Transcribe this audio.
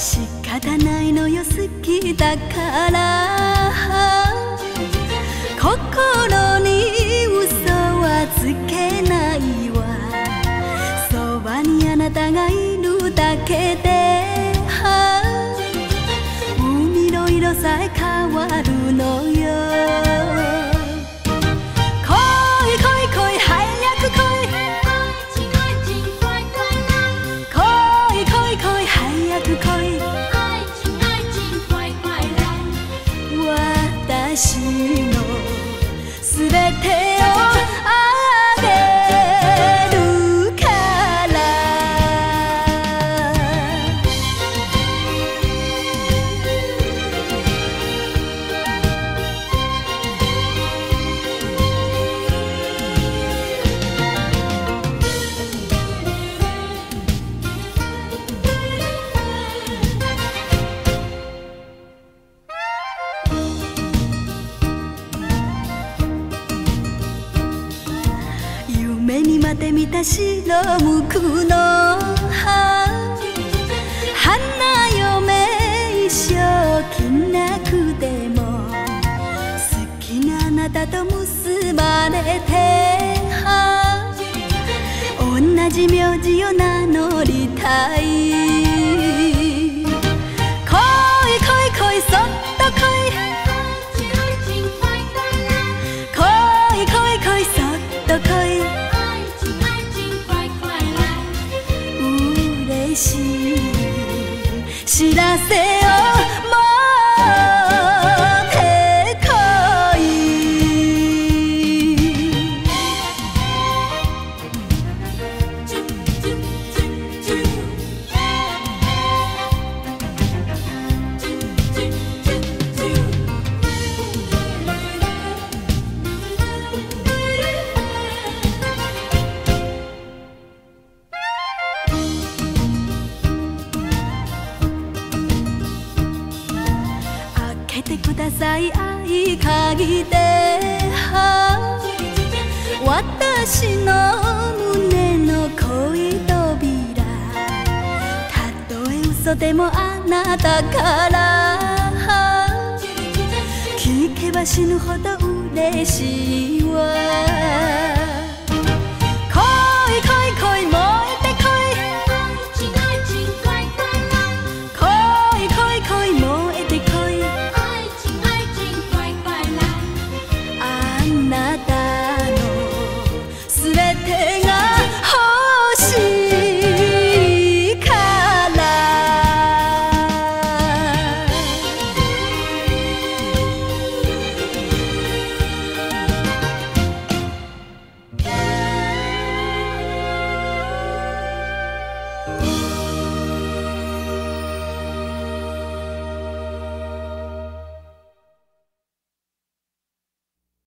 仕方ないのよ好きだから心に嘘はつけないわそばにあなたがいるだけで海の色さえ変わるのよ恋恋恋早く恋恋恋恋早く恋私のすべてをあげるから夢にまで見た白むくの花嫁一生着なくても好きなあなたと結ばれて同じ名字を名乗りたい恋恋恋そっと恋恋恋恋そっと恋嬉しい知らせを持ってこい開けてください合鍵で私の胸の恋扉たとえ嘘でもあなたから聞けば死ぬほど嬉しいわ恋恋恋燃えて恋恋恋恋燃えて恋あなたのすべて